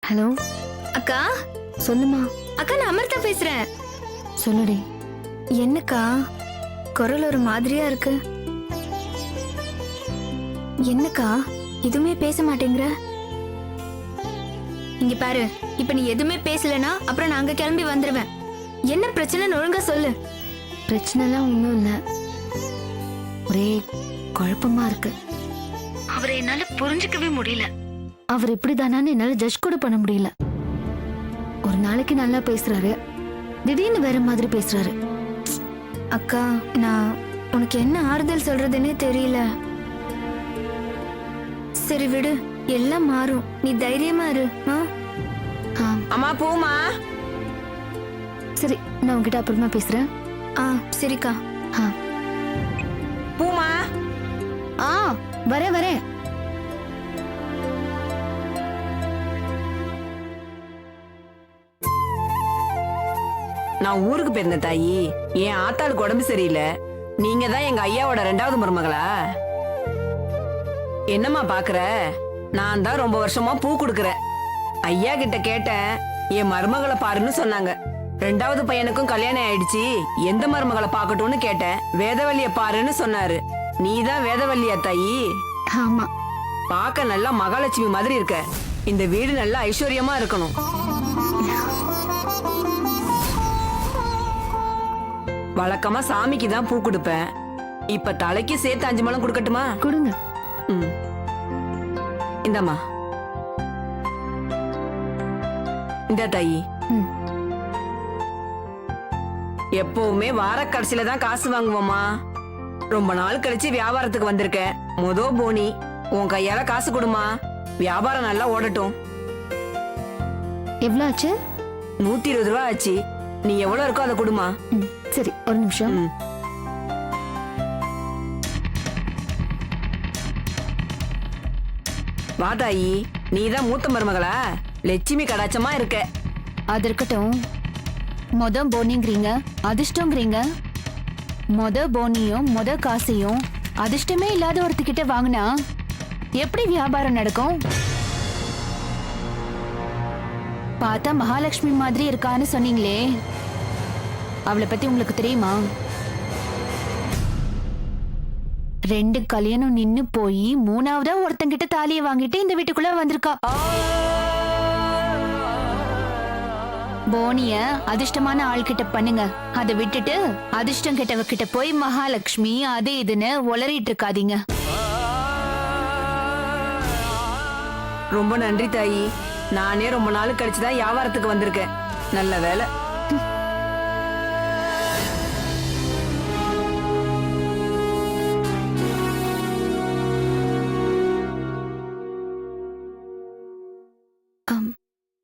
Hello அக்கா. சொல்லுமா. அக்கா நான் அமிர்தா பேசுறேன். சொல்லுடி. என்னக்கா குரல் ஒரு மாதிரியா இருக்கு? என்னக்கா எதுவுமே பேச மாட்டேங்கிற? இங்க பாரு, இப்ப நீ எதுவுமே பேசலனா அப்புறம் நான் அங்க கிளம்பி வந்துருவேன். என்ன பிரச்சனைன்னு ஒழுங்கா சொல்லு. பிரச்சனைலாம் ஒன்றும் இல்லை, ஒரே குழப்பமா இருக்கு. அவரை என்னால புரிஞ்சுக்கவே முடியல. அவர் இப்படிதானான்னு என்னால ஜட்ஜ் கூட பண்ண முடியல. ஒரு நாளைக்கு நல்லா பேசுறாரு, திடீர்னு வேற மாதிரி பேசுறாரு. அக்கா நான் உனக்கு என்ன ஆறுதல் சொல்றதுன்னே தெரியல. சரி விடு, எல்லாம் மாறும், நீ தைரியமா இரு. அம்மா பூமா. சரி, நான் உங்ககிட்ட அப்புறமா பேசுறேன். சரிக்கா. பூமா. வரேன் வரேன். நான் ஊருக்கு போயிருந்தேன் தாயி. என் ஆத்தாளுக்கு உடம்பு சரியில்லை. நீங்க தான் எங்க ஐயாவோட 2வது மருமகளா? என்னம்மா பாக்குற? நான் தான் ரொம்ப வருஷமா பூ கொடுக்கறேன். ஐயா கிட்ட கேட்டேன், என் மருமகளை பாருன்னு சொன்னாங்க. 2வது பையனுக்கும் கல்யாணம் ஆயிடுச்சு, எந்த மருமகளை பாக்கட்டும்னு கேட்டேன். வேதவல்லிய பாருன்னு சொன்னாரு. நீதான் வேதவல்லியா தாயி? ஆமா. பாக்க நல்லா மகாலட்சுமி மாதிரி இருக்க. இந்த வீடு நல்லா ஐஸ்வர்யமா இருக்கணும். வழக்கமா சாமிக்கு தான் பூ கொடுப்பேன். இப்ப தலைக்கு சேர்த்து 5 முழம் கொடுக்கட்டுமா? கொடுங்க. இந்தம்மா. இந்த தாயி, எப்பவுமே வார கடைசியில தான் காசு வாங்குவோமா. ரொம்ப நாள் கழிச்சு வியாபாரத்துக்கு வந்திருக்கேன். போனி உன் கையால காசு கொடுமா. வியாபாரம் நல்லா ஓடட்டும். எவ்வளவு ஆச்சு? 120 ரூபா ஆச்சு. நீ எவ்வளவு இருக்கோ அதை கொடுமா. சரி, ஒரு நிமிஷம். வா தாயி, நீதான் மூத்த மருமகளா? லட்சுமி கடாச்சமா இருக்க. அது இருக்கட்டும். போனிங்கிறீங்க, அதிர்ஷ்டங்கிறீங்க. போனியும் காசையும் அதிர்ஷ்டமே இல்லாத ஒருத்திக்கிட்ட வாங்கினா எப்படி வியாபாரம் நடக்கும்? பார்த்தா மகாலட்சுமி மாதிரி இருக்கான்னு சொன்னீங்களே, அவளை பத்தி உங்களுக்கு தெரியுமா? 2 கல்யாணம் நின்னு போய் 3ஆவதா ஒருத்தங்கிட்ட தாலியை வாங்கிட்டு இந்த வீட்டுக்குள்ள வந்திருக்கா. போனிய அதிர்ஷ்டமான ஆள்கிட்ட பண்ணுங்க. அதை விட்டுட்டு அதிர்ஷ்டம் கெட்டவ கிட்ட போய் மகாலட்சுமி அது இதுன்னு உளறிட்டு இருக்காதீங்க. ரொம்ப நன்றி தாயி. நானே ரொம்ப நாள் கழிச்சுதான் வியாபாரத்துக்கு வந்திருக்கேன். நல்ல வேலை.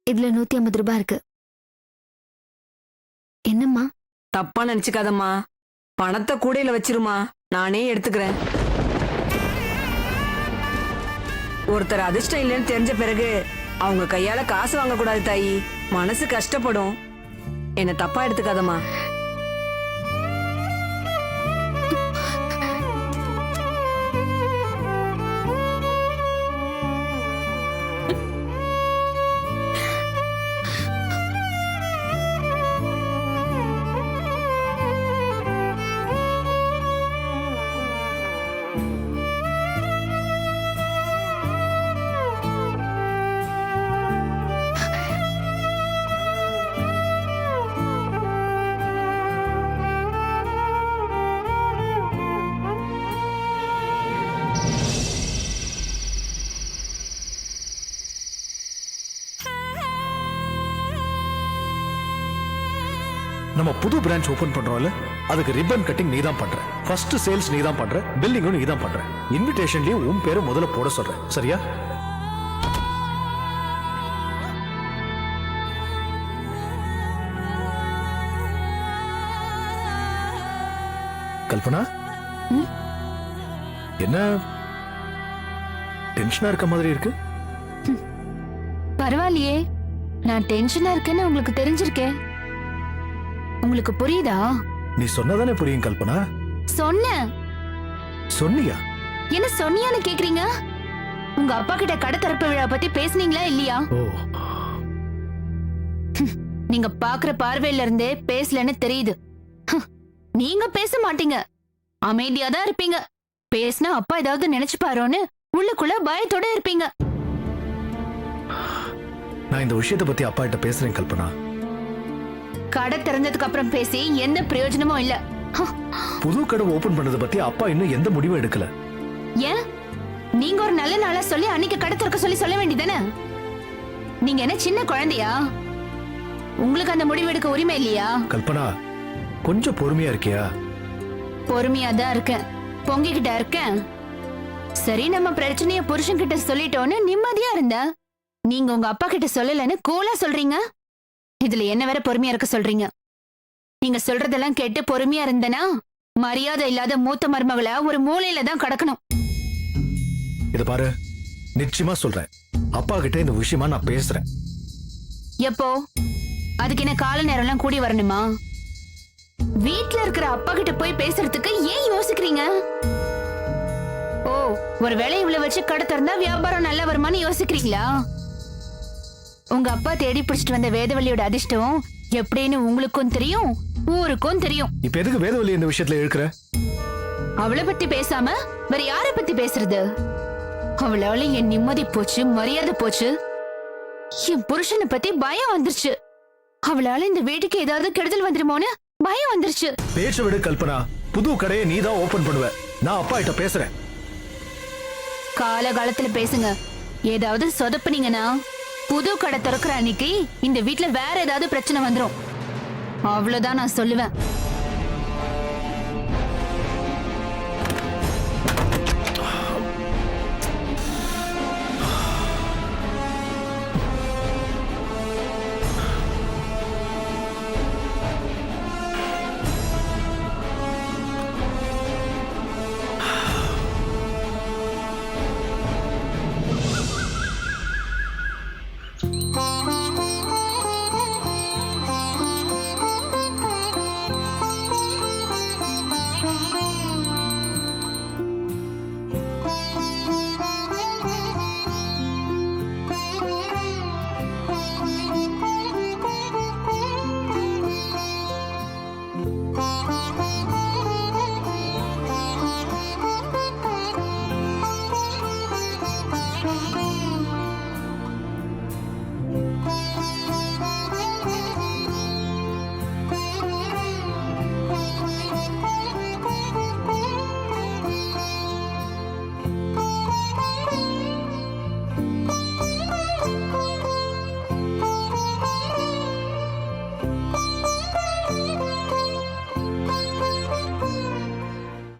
இதுல 150 ரூபாய் இருக்கு. என்னம்மா? தப்பா நினைச்சுக்காதம்மா. பணத்தை கூடையில வச்சிருமா, நானே எடுத்துக்கிறேன். ஒருத்தர் அதிர்ஷ்டம் இல்லைன்னு தெரிஞ்ச பிறகு அவங்க கையால காசு வாங்க கூடாது தாயி. மனசு கஷ்டப்படும். என்ன தப்பா எடுத்துக்காதம்மா. நம்ம புது பிரான்ச் ஓபன் பண்றோம்ல, அதுக்கு ரிப்பன் கட்டிங் நீ தான் பண்ற. ஃபர்ஸ்ட் சேல்ஸ் நீ தான் பண்ற, பில்லிங்கும் நீ தான் பண்ற. இன்விடேஷன்லயும் உன் பேரை முதல்ல போட சொல்றேன், சரியா? கல்பனா, என்ன டென்ஷனா இருக்க மாதிரி இருக்கு? பரவாயில்லையே, நான் டென்ஷனா இருக்கேன்னு உங்களுக்கு தெரிஞ்சிருக்கேன். உங்களுக்கு புரியுதா? நீ சொன்னதானே புரியும் கல்பனா. சொன்னியா? என்ன சொன்னியான்னு கேக்குறீங்க? உங்க அப்பா கிட்ட கடை திறப்பு விழா பத்தி பேசுனீங்களா இல்லையா? ஓ, நீங்க பாக்குற பார்வையில இருந்தே பேசலன்னு தெரியுது. நீங்க பேச மாட்டீங்க, அமைதியா தான் இருப்பீங்க. பேசினா அப்பா ஏதாவது நினைச்சுப்பாரோன்னு உள்ளுக்குள்ள பயத்தோட இருப்பீங்க. நான் இந்த விஷயத்தை பத்தி அப்பா கிட்ட பேசுறேன் கல்பனா. கடை திறந்ததுக்கு அப்புறம் பேசி எந்த பிரயோஜனமும் இல்ல. புது கடை ஓபன் பண்ணதை பத்தி அப்பா இன்னும் எந்த முடிவும் எடுக்கல. ஏன் நீங்க ஒரு நல்ல நாளா சொல்லி அன்னைக்கு கடை திறக்க சொல்ல வேண்டியதானே? நீங்க என்ன சின்ன குழந்தையா? உங்களுக்கு அந்த முடிவு எடுக்க உரிமை இல்லையா? கல்பனா, கொஞ்சம் பொறுமையா இருக்கியா? பொறுமையா தான் இருக்கேன், பொங்கிக்கிட்ட இருக்கேன். சரி, நம்ம பிரச்சனைய புருஷன் கிட்ட சொல்லிட்டோன்னு நிம்மதியா இருந்த. நீங்க உங்க அப்பா கிட்ட சொல்லலன்னு கூலா சொல்றீங்க. இதுல என்ன வேற பொறுமையா இருக்க சொல்றீங்க? நீங்க சொல்றதெல்லாம் கேட்டு பொறுமையா இருந்தனா மரியாதை இல்லாத மூத்த மருமகளை ஒரு மூலையில தான் கடக்கணும். இத பாரு, நிச்சயமா சொல்றேன், அப்பா கிட்ட இந்த விஷயமா நான் பேசுறேன். எப்போ? அதுக்கு என்ன கால நேரம் எல்லாம் கூடி வரணுமா? வீட்ல இருக்கிற அப்பா கிட்ட போய் பேசுறதுக்கு ஏன் யோசிக்கிறீங்க? ஓ, ஒரு வேளை இவ்வளவு வச்சு கடை திறந்தா வியாபாரம் நல்லா வருமானு யோசிக்கிறீங்களா? உங்க அப்பா தேடி பிடிச்சிட்டு வந்த வேதவள்ளியோட அதிர்ஷ்டம் எப்படின்னு உங்களுக்கும் தெரியும், ஊருக்கும் தெரியும். இப்ப எதுக்கு வேதவள்ளி இந்த விஷயத்துல இழுக்கிற? அவளை பத்தி பேசாம வேற யார பத்தி பேசுறது? அவளால என் நிம்மதி போச்சு, மரியாதை போச்சு. என் புருஷனை பத்தி பயம் வந்துருச்சு. அவளால இந்த வீட்டுக்கு ஏதாவது கெடுதல் வந்துருமோன்னு பயம் வந்துருச்சு. பேச்ச விடு கல்பனா, புது கடையை நீ தான் ஓபன் பண்ணுவ. நான் அப்பா கிட்ட பேசுறேன். காலகாலத்துல பேசுங்க. ஏதாவது சொதப்புனீங்கன்னா புது கடை திறக்கிற அன்னைக்கு இந்த வீட்ல வேற ஏதாவது பிரச்சனை வந்துரும். அவ்வளவுதான் நான் சொல்லுவேன்.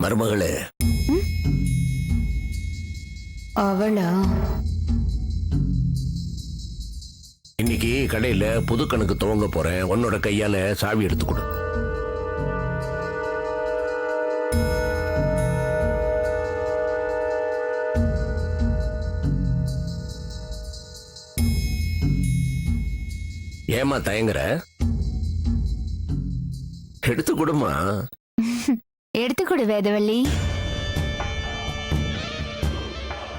மருமகளே, அவளா? இன்னைக்கு கடையில புது கணக்கு துவங்க போறேன். உன்னோட கையால சாவி எடுத்து கொடு. ஏமா தயங்குற? எடுத்து கொடுமா. எடுத்துக்கொடு வேதவள்ளி.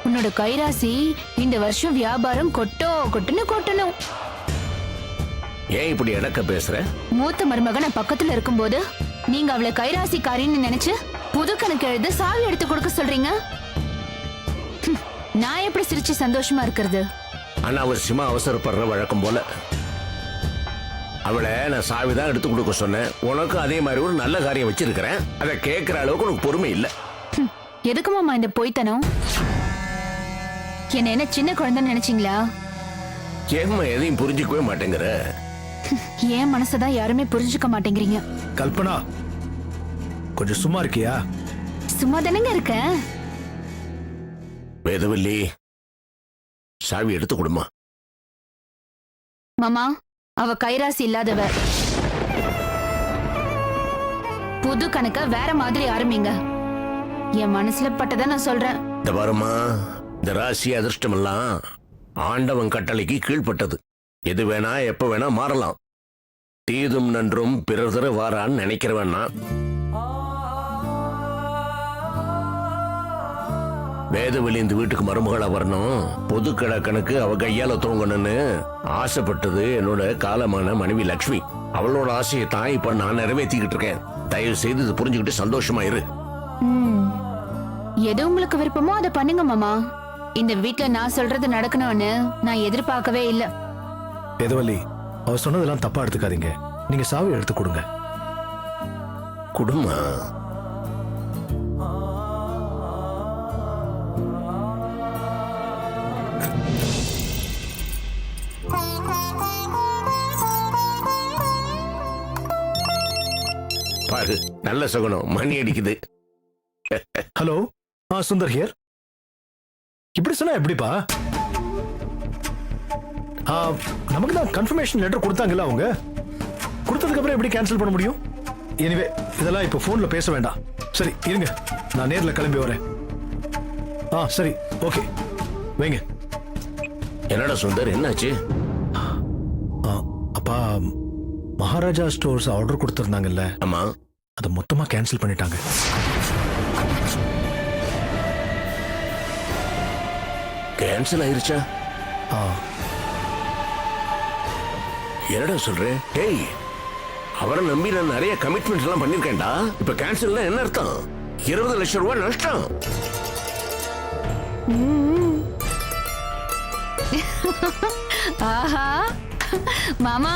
உன்னோட கைராசி இந்த வருஷம் வியாபாரம் கொட்டுன்னு கொட்டணும். ஏன் இப்படி இடக்க பேசுற? மூத்த மருமகன் பக்கத்துல இருக்கும்போது நீங்க அவளை கைராசிக்காரின்னு நினைச்சு புது கணக்கு எழுத சாவி எடுத்து கொடுக்க சொல்றீங்க. நான் எப்படி சிரிச்சு சந்தோஷமா இருக்கிறது? அனாவசியமா அவசரப்படுற வழக்கம் போல. அவளை நான் சாவிதான் எடுத்து கொடுக்க சொன்னேன். உனக்கு அதே மாதிரி ஒரு நல்ல காரியம் வச்சிருக்கிறேன். அதை கேட்கிற அளவுக்கு உனக்கு பொறுமை இல்லை. எதுக்கு மாமா இந்த பொய்த்தனம்? என்ன சின்ன குழந்தைன்னு நினைச்சீங்களா? ஏம்மா எதையும் புரிஞ்சுக்கவே மாட்டேங்கிற? ஏன் மனசதான் யாருமே புரிஞ்சுக்க மாட்டேங்கிறீங்க. கல்பனா, கொஞ்சம் சும்மா இருக்கியா? சும்மா தானங்க இருக்க. வேதவல்லி, சாவி எடுத்து கொடுமா. மாமா, அவ கைராசி இல்லாதவ. புது கணக்க வேற மாதிரி ஆரம்பிங்க. என் மனசுல பட்டதை நான் சொல்றேன். இந்த பாருமா, இந்த ராசி அதிர்ஷ்டம் எல்லாம் ஆண்டவன் கட்டளைக்கு கீழ்பட்டது. எது வேணா எப்ப வேணா மாறலாம். தீதும் நன்றும் பிறர் தர வாரான்னு நினைக்கிறவன்னா வேதவெளி இந்த வீட்டுக்கு மருமகளா வரணும், பொது கணக்கு அவ கையால தூங்கணும்னு ஆசைப்பட்டது என்னோட காலமான மனைவி லக்ஷ்மி. அவளோட ஆசையை தான் இப்ப நான் நிறைவேற்றிக்கிட்டு இருக்கேன். தயவு செய்து இது புரிஞ்சுக்கிட்டு சந்தோஷமா இரு. எது உங்களுக்கு விருப்பமோ அதை பண்ணுங்க மாமா. இந்த வீட்ல நான் சொல்றது நடக்கணும்னு நான் எதிர்பார்க்கவே இல்ல. வேதவல்லி, அவ சொன்னதெல்லாம் தப்பா எடுத்துக்காதீங்க. நீங்க சாவி எடுத்து கொடுங்க. குடும்பம் பாரு, நல்ல சுகனம், மணி அடிக்குது. Hello, Sundar here. இப்படி சொன்னா எப்படிப்பா? நமக்கு தான் கன்ஃபர்மேஷன் லெட்டர் கொடுத்தாங்கல்ல அவங்க. கொடுத்ததுக்கு அப்புறம் எப்படி கேன்சல் பண்ண முடியும்? எனிவே, இதெல்லாம் இப்போ போன்ல பேச வேண்டாம். சரி இருங்க, நான் நேர்ல கிளம்பி வரேன். சரி, ஓகே, வைங்க. என்னடா சுந்தர், என்னாச்சு? அப்பா, மகாராஜா ஸ்டோர்ஸ் ஆர்டர் கொடுத்திருந்தாங்கல்ல, ஆமா, அதை மொத்தமா கேன்சல் பண்ணிட்டாங்க. கேன்சல் ஆயிருச்சா? என்னடா சொல்றேன்? டேய், அவரை நம்பி நான் நிறைய கமிட்மெண்ட் எல்லாம் பண்ணிருக்கேன்டா. இப்ப கேன்சல்னா என்ன அர்த்தம்? 20 லட்சம் ரூபாய் நஷ்டம். ஆஹா மாமா,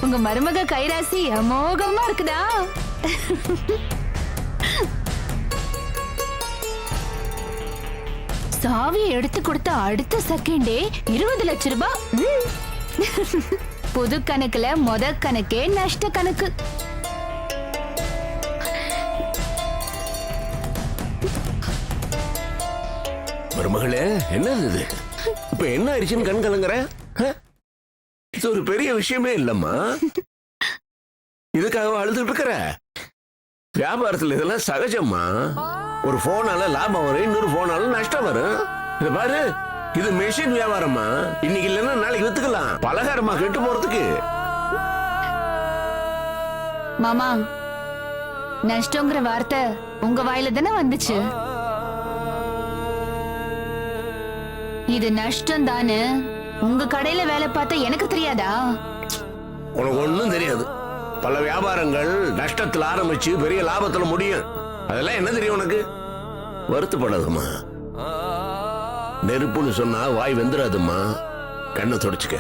உங்க மருமக கைராசி அமோகமா இருக்குதா? சாவியை எடுத்து கொடுத்த அடுத்த செகண்டே 20 லட்சம் ரூபாய். புது கணக்குல மொத கணக்கே நஷ்ட கணக்கு. மருமகளே, என்னது இது? இப்ப என்ன ஆயிடுச்சுன்னு கண் கலங்குற? இது ஒரு பெரிய விஷயமே இல்லம்மா. இதுக்காக அழுதுட்டு இருக்கிற? வியாபாரத்துல இதெல்லாம் சகஜம்மா. ஒரு போனால லாபம் வரும், இன்னொரு போனால நஷ்டம் வரும். இது பாரு, இது மெஷின் வியாபாரமா. இன்னைக்கு இல்லைன்னா நாளைக்கு வித்துக்கலாம். பலகாரமா கெட்டு போறதுக்கு. மாமா, நஷ்டங்கிற வார்த்தை உங்க வாயில தானே வந்துச்சு. இது நஷ்டம் தானே உங்க கடையில வேலை பார்த்த எனக்கு தெரியாதா? உனக்கு ஒண்ணும் தெரியாது. பல வியாபாரங்கள் நஷ்டத்துல ஆரம்பிச்சு பெரிய லாபத்துல முடியும். அதெல்லாம் என்ன தெரியும் உனக்கு? வருத்தப்படாதுமா. நெருப்புன்னு சொன்னா வாய் வெந்துடாதுமா. கண்ணை தொடச்சுக்க.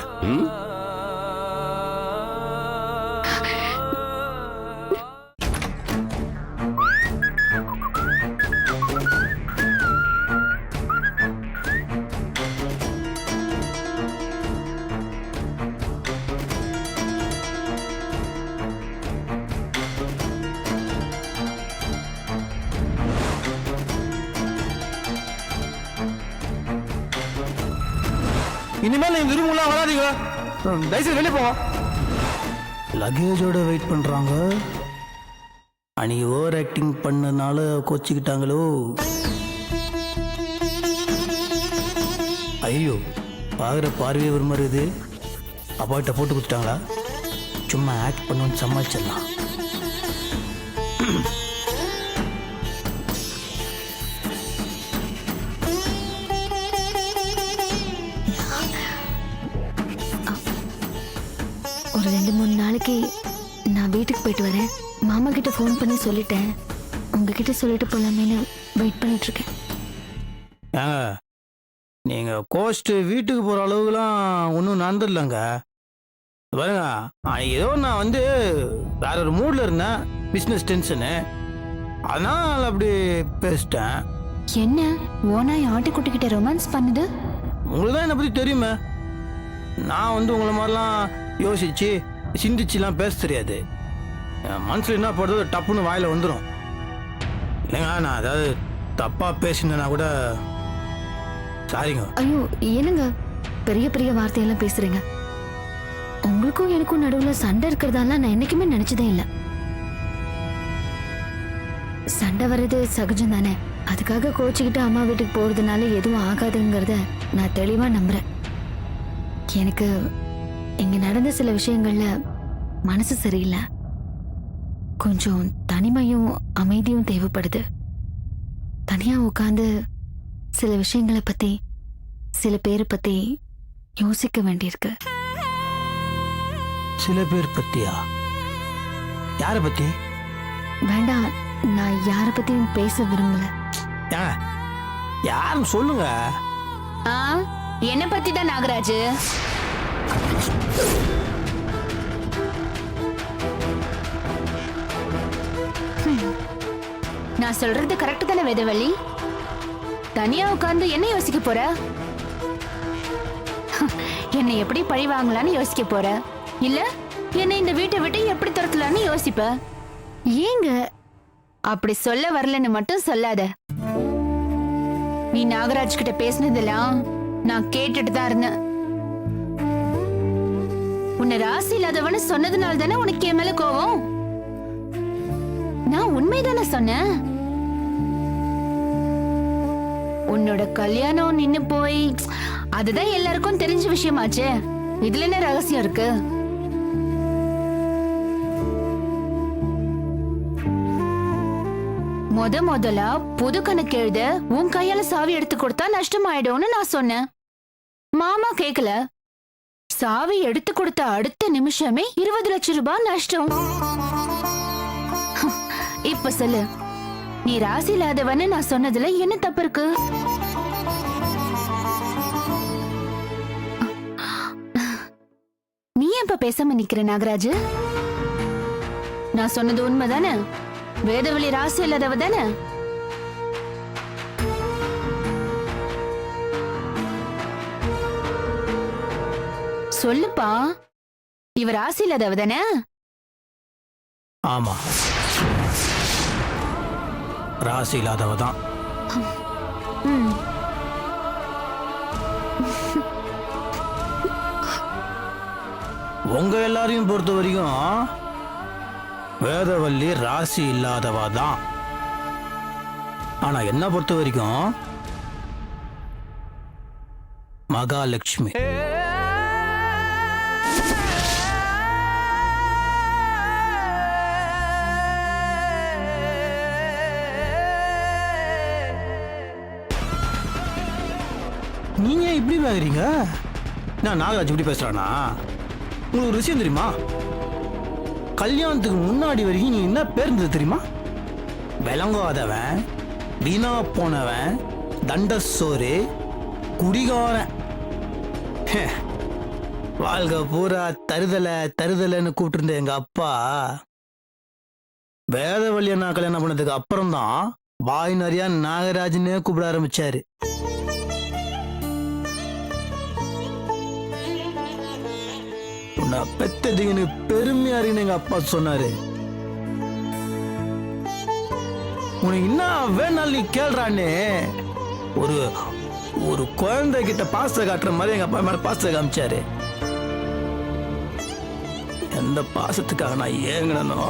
இனிமேல் இந்த ரூம் உள்ள வராதீங்க. தயவுசெய்து வெளியே போவோம். லக்கேஜோட வெயிட் பண்றாங்க. அன்னைக்கு ஓவர் ஆக்டிங் பண்ணனால கோச்சிக்கிட்டாங்களோ. ஐயோ, பாக்குற பார்வையே ஒரு மாதிரி இது. அப்பாட்ட போட்டு கொடுத்துட்டாங்களா? சும்மா ஆக்ட் பண்ணணும்னு சமாளிச்சிடலாம். ஒரு 2-3 நாளைக்கு நான் வீட்டுக்கு போயிட்டு வரேன். மாமா கிட்ட ஃபோன் பண்ணி சொல்லிட்டேன். உங்ககிட்ட சொல்லிட்டு போலாமேன்னு வெயிட் பண்ணிட்டு இருக்கேன். ஏங்க, நீங்க கோஸ்ட் வீட்டுக்கு போற அளவுக்குலாம் ஒன்றும் நடந்துடலங்க. பாருங்க, ஏதோ நான் வந்து வேற ஒரு மூட்ல இருந்தேன். பிஸ்னஸ் டென்ஷனு, அதனால அப்படி பேசிட்டேன். என்ன ஓனாய் ஆட்டுக்குட்டிக்கிட்ட ரொமான்ஸ் பண்ணுது? உங்களுக்கு தான் என்னை பற்றி தெரியுமே. நான் வந்து உங்களை மாதிரிலாம் யோசிச்சு சிந்திச்சுலாம் பேச தெரியாது. என் மனசில் என்ன போடுறது டப்புன்னு வாயில் வந்துடும். இல்லைங்க, நான் ஏதாவது தப்பாக பேசினேன்னா கூட சாரிங்க. ஐயோ, என்னங்க பெரிய பெரிய வார்த்தையெல்லாம் பேசுறீங்க? உங்களுக்கும் எனக்கும் நடுவில் சண்டை இருக்கிறதால நான் என்னைக்குமே நினைச்சதே இல்லை. சண்டை வர்றது சகஜம் தானே. அதுக்காக கோச்சிக்கிட்டு அம்மா வீட்டுக்கு போறதுனால எதுவும் ஆகாதுங்கிறத நான் தெளிவா நம்புறேன். எனக்கு இங்க நடந்த சில விஷயங்கள்ல மனசு சரியில்லை. கொஞ்சம் தனிமையும் அமைதியும் தேவைப்படுது. தனியா உட்காந்து சில விஷயங்களை பத்தி சில பேரை பத்தி யோசிக்க வேண்டியிருக்கு. சில பேர் பத்தியா? யாரை பத்தி? வேண்டாம், நான் யார பத்தியும் பேச விரும்பல. யாரும் சொல்லுங்க. ஆ, என்ன பத்தி தான் நாகராஜ்? நான் சொல்றது கரெக்ட் தானே வேதவள்ளி? தனியா உட்கார்ந்து என்ன யோசிக்க போற? என்னை எப்படி பழி வாங்கலான்னு யோசிக்க போற, இல்ல என்னை இந்த வீட்டை விட்டு எப்படி துரத்தலான்னு யோசிப்ப? ஏங்க அப்படி சொல்ல வரலன்னு மட்டும் சொல்லாத. நீ நாகராஜ் கிட்ட பேசினதெல்லாம் நான் கேட்டுட்டு தான் இருந்தேன். உன்னை ராசி இல்லாதவன்னு சொன்னதுனால தானே உனக்கு என் மேல கோவம். நான் உண்மைதானே சொன்னேன். உன்னோட கல்யாணம் நின்னு போய் அதுதான் எல்லாருக்கும் தெரிஞ்ச விஷயமாச்சே. இதுல என்ன ரகசியம் இருக்கு? முதலா புது கணக்கு எழுத உன் கையால சாவி எடுத்து கொடுத்தா நஷ்டம் ஆயிடும்னு நான் சொன்னேன். மாமா கேக்கல. சாவி எடுத்து கொடுத்த அடுத்த நிமிஷமே 20 லட்சம் ரூபாய் நஷ்டம். இப்ப சொல்லு, நீ ராசி இல்லாதவன்னு நான் சொன்னதுல என்ன தப்பு இருக்கு? நீ எப்ப பேசாம நிக்கிற நாகராஜ்? நான் சொன்னது உண்மைதானே? வேதவழி ராசி இல்லாதவ தானே? சொல்லுப்பா, இவ ராசி இல்லாதவ தானே? ஆமா, ராசி இல்லாதவ தான். உங்க எல்லாரையும் பொறுத்த வரைக்கும் வேதவள்ளி ராசி இல்லாதவா தான். ஆனா என்ன பொறுத்த வரைக்கும் மகாலட்சுமி. நீங்க இப்படி பேசுறீங்க? நான் நாகராஜ் இப்படி பேசுறானா? உங்களுக்கு ஒரு விஷயம் தெரியுமா? கல்யாணத்துக்கு முன்னாடி வரைக்கும் நீ என்ன பேர் இருந்தது தெரியுமா? விளங்காதவன், வீணா போனவன், தண்டசோறு, குடிகாரன். வாழ்க்கை பூரா தருதலைன்னு கூப்பிட்டு எங்க அப்பா வேதவள்ளியை நான் கல்யாணம் பண்ணதுக்கு அப்புறம் தான் வாய் நிறைய நாகராஜ்னே கூப்பிட ஆரம்பிச்சாரு. உன்னை பெத்ததுக்கு எனக்கு பெருமையா இருக்குன்னு எங்க அப்பா சொன்னாரு. உனக்கு என்ன வேணாலும் நீ கேள்றான்னு ஒரு ஒரு குழந்தை கிட்ட பாசத்தை காட்டுற மாதிரி எங்க அப்பா மேல பாசத்தை காமிச்சாரு. எந்த பாசத்துக்காக நான் ஏங்கினோ,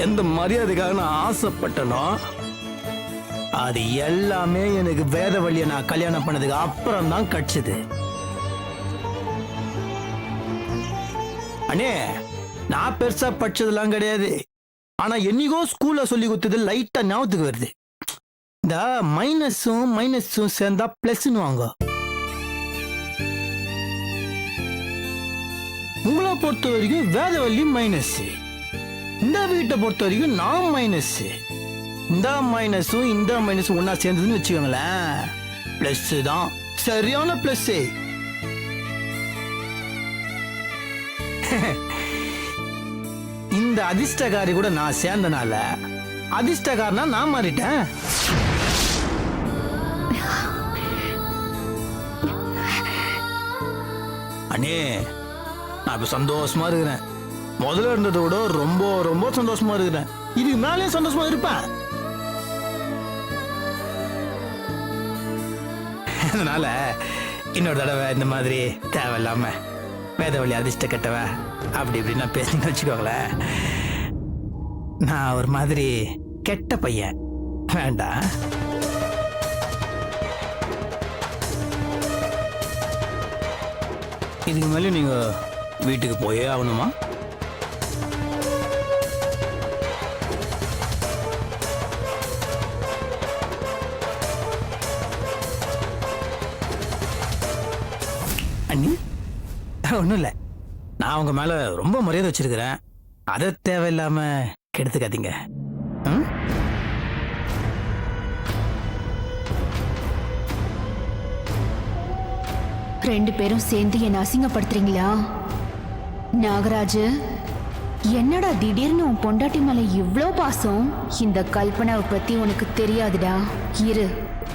எந்த மரியாதைக்காக நான் ஆசைப்பட்டனோ, அது எல்லாமே எனக்கு வேதவள்ளியை நான் கல்யாணம் பண்ணதுக்கு அப்புறம் தான் கிடைச்சது. அண்ணே, நான் பெருசா படிச்சதெல்லாம் கிடையாது. ஆனா என்னைக்கோ ஸ்கூல்ல சொல்லி கொடுத்தது லைட்டா ஞாபகத்துக்கு வருது. இந்த மைனஸும் சேர்ந்தா பிளஸ்ன்னு வாங்க. உங்களை பொறுத்த வரைக்கும் வேதவள்ளி மைனஸ், இந்த வீட்டை பொறுத்த வரைக்கும் நான் மைனஸ். இந்த மைனஸும் ஒன்னா சேர்ந்ததுன்னு வச்சுக்கோங்களேன், பிளஸ் தான், சரியான பிளஸ். இந்த அதிர்ஷ்டக்காரி கூட நான் சேர்ந்தனால அதிர்ஷ்டக்காரனா நான் மாறிட்டேன். அண்ணே, நான் இப்ப சந்தோஷமா இருக்கிறேன். முதல்ல இருந்ததை விட ரொம்ப ரொம்ப சந்தோஷமா இருக்கிறேன். இதுக்கு மேலே சந்தோஷமா இருப்பேன். அதனால இன்னொரு தடவை இந்த மாதிரி தேவையில்லாம வேதவழி அதிர்ஷ்ட கெட்டவ அப்படி இப்படின்னா பேசிங்க வச்சுக்கோங்களேன், நான் ஒரு மாதிரி கெட்ட பையன் வேண்டாம். இதுக்கு மேலே நீங்க வீட்டுக்கு போயே ஆகணுமா? ஒன்றும் இல்லை, நான் உங்க மேல ரொம்ப மரியாதை வச்சிருக்கிறேன். அதை தேவையில்லாம கெடுத்துக்காதீங்க. ம்? ரெண்டு பேரும் சேர்ந்து என்ன அசிங்கப்படுத்துறீங்களா? நாகராஜ், என்னடா திடீர்னு உன் பொண்டாட்டி மேல இவ்ளோ பாசம்? இந்த கல்பனாவை பத்தி உனக்கு தெரியாதுடா. இரு,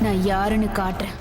நான் யாருன்னு காட்டுறேன்.